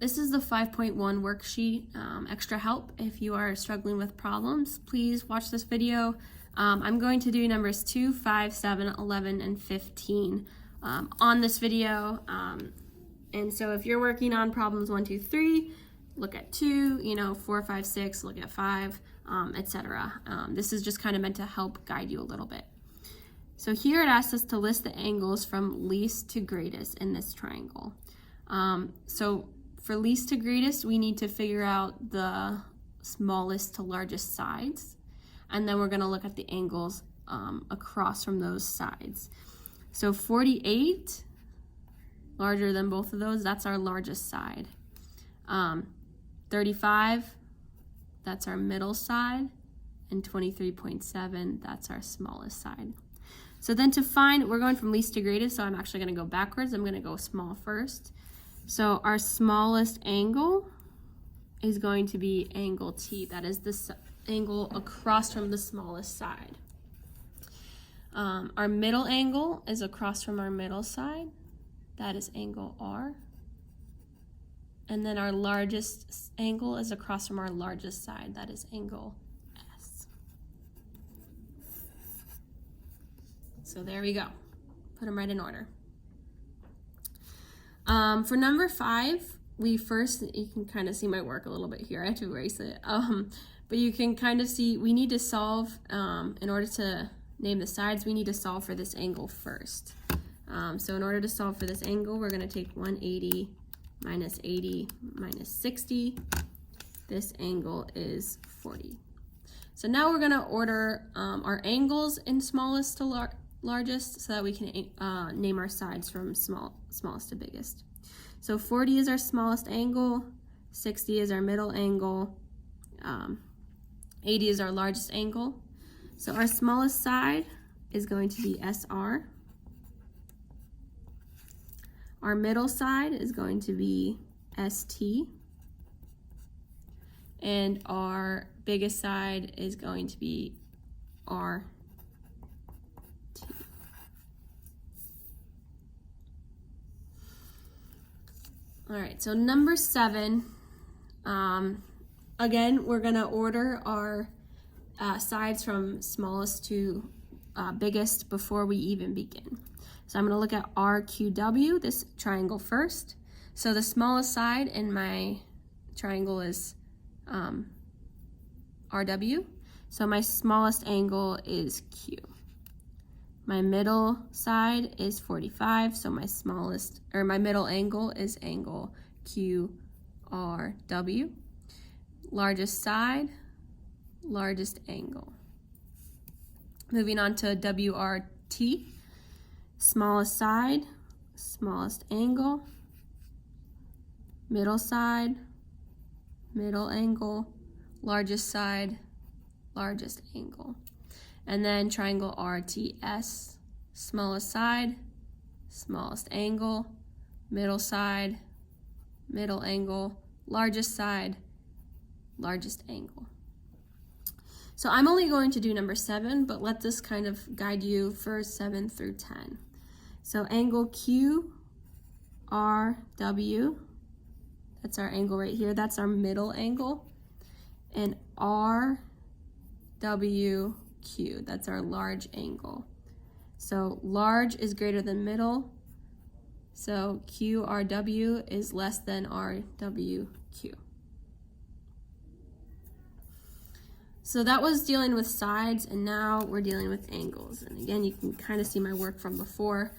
this is the 5.1 worksheet, extra help. If you are struggling with problems, please watch this video. I'm going to do numbers 2, 5, 7, 11, and 15 on this video. And so if you're working on problems 1, 2, 3, look at 2, 4, 5, 6, look at 5, etc. This is just kind of meant to help guide you a little bit. So here it asks us to list the angles from least to greatest in this triangle. So for least to greatest, we need to figure out the smallest to largest sides. And then we're going to look at the angles across from those sides. So 48, larger than both of those, that's our largest side. 35, that's our middle side. And 23.7, that's our smallest side. So then to find, we're going from least to greatest, so I'm actually going to go backwards. I'm going to go small first. So our smallest angle is going to be angle T. That is the angle across from the smallest side. Our middle angle is across from our middle side. That is angle R. And then our largest angle is across from our largest side. That is angle S. So there we go. Put them right in order. For number 5, you can kind of see my work a little bit here. I have to erase it. But you can kind of see we need to solve, in order to name the sides, we need to solve for this angle first. So in order to solve for this angle, we're going to take 180 minus 80 minus 60. This angle is 40. So now we're going to order our angles in smallest to largest so that we can name our sides from smallest to biggest. So 40 is our smallest angle, 60 is our middle angle, 80 is our largest angle. So our smallest side is going to be SR. Our middle side is going to be ST. And our biggest side is going to be RT. All right, so number 7, again, we're gonna order our sides from smallest to biggest before we even begin. So I'm gonna look at RQW, this triangle first. So the smallest side in my triangle is RW. So my smallest angle is Q. My middle side is 45, so my middle angle is angle QRW. Largest side, largest angle. Moving on to WRT. Smallest side, smallest angle. Middle side, middle angle. Largest side, largest angle. And then triangle RTS, smallest side, smallest angle, middle side, middle angle, largest side, largest angle. So I'm only going to do number 7, but let this kind of guide you for 7 through 10. So angle QRW, that's our angle right here, that's our middle angle, and RWQ, that's our large angle. So large is greater than middle, so QRW is less than RWQ. So that was dealing with sides, and now we're dealing with angles. And again, you can kind of see my work from before.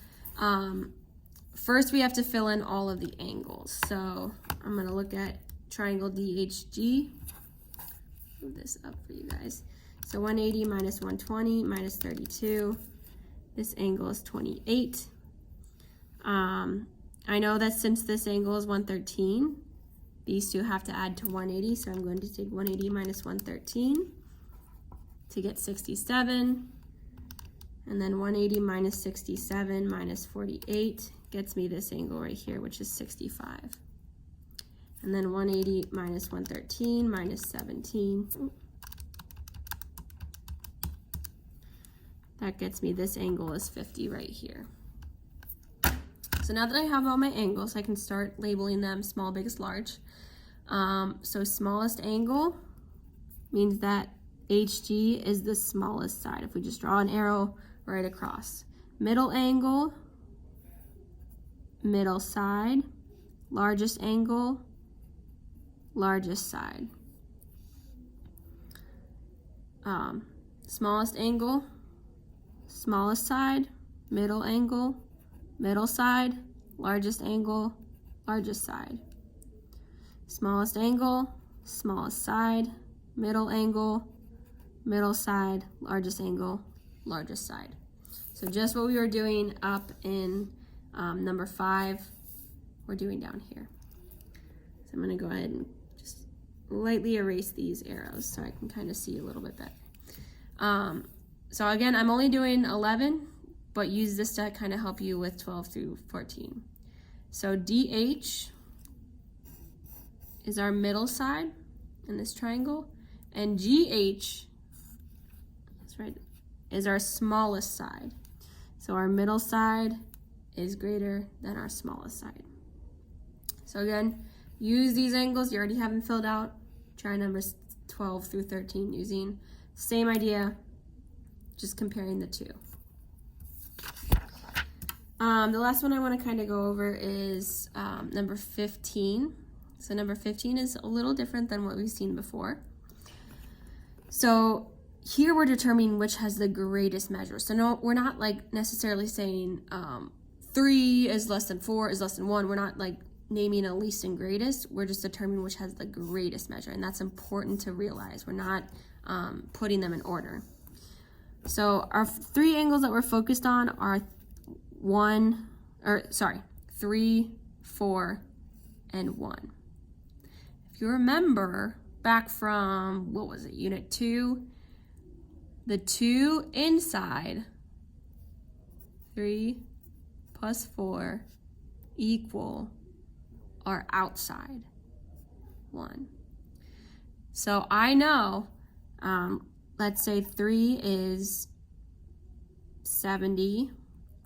First, we have to fill in all of the angles. So I'm going to look at triangle DHG. Move this up for you guys. So 180 minus 120 minus 32. This angle is 28. I know that since this angle is 113, these two have to add to 180, so I'm going to take 180 minus 113 to get 67. And then 180 minus 67 minus 48 gets me this angle right here, which is 65. And then 180 minus 113 minus 17. That gets me this angle is 50 right here. So now that I have all my angles, I can start labeling them small, biggest, large. So smallest angle means that HG is the smallest side. If we just draw an arrow right across. Middle angle, middle side. Largest angle, largest side. Smallest angle, smallest side. Middle angle, middle side. Largest angle, largest side. Smallest angle, smallest side. Middle angle, middle side. Largest angle, largest side. So just what we were doing up in number 5, we're doing down here. So I'm going to go ahead and just lightly erase these arrows so I can kind of see a little bit better. So again, I'm only doing 11, but use this to kind of help you with 12 through 14. So DH is our middle side in this triangle, and GH, that's right, is our smallest side. So our middle side is greater than our smallest side. So again, use these angles. You already have them filled out. Try numbers 12 through 13 using same idea, just comparing the two. The last one I want to kind of go over is number 15. So number 15 is a little different than what we've seen before. So here we're determining which has the greatest measure. So no, we're not like necessarily saying 3 is less than 4 is less than 1. We're not like naming a least and greatest. We're just determining which has the greatest measure, and that's important to realize. We're not putting them in order. So our 3 angles that we're focused on are 3, 4, and 1. If you remember back from, what was it, unit 2, the 2 inside, 3 plus 4 equal our outside 1. So I know, let's say 3 is 70,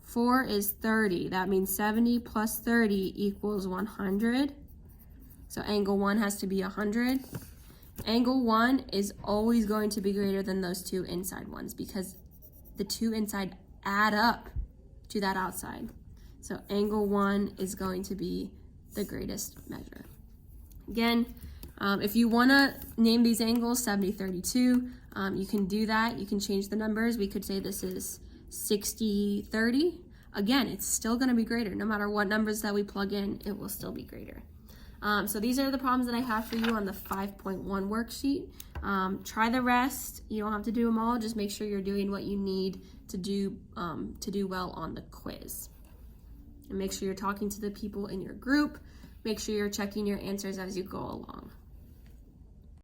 4 is 30. That means 70 plus 30 equals 100. So angle 1 has to be 100. Angle 1 is always going to be greater than those 2 inside ones because the 2 inside add up to that outside. So angle 1 is going to be the greatest measure. Again, if you want to name these angles 70, 32, you can do that. You can change the numbers. We could say this is 60, 30. Again, it's still going to be greater. No matter what numbers that we plug in, it will still be greater. So these are the problems that I have for you on the 5.1 worksheet. Try the rest. You don't have to do them all. Just make sure you're doing what you need to do well on the quiz. And make sure you're talking to the people in your group. Make sure you're checking your answers as you go along.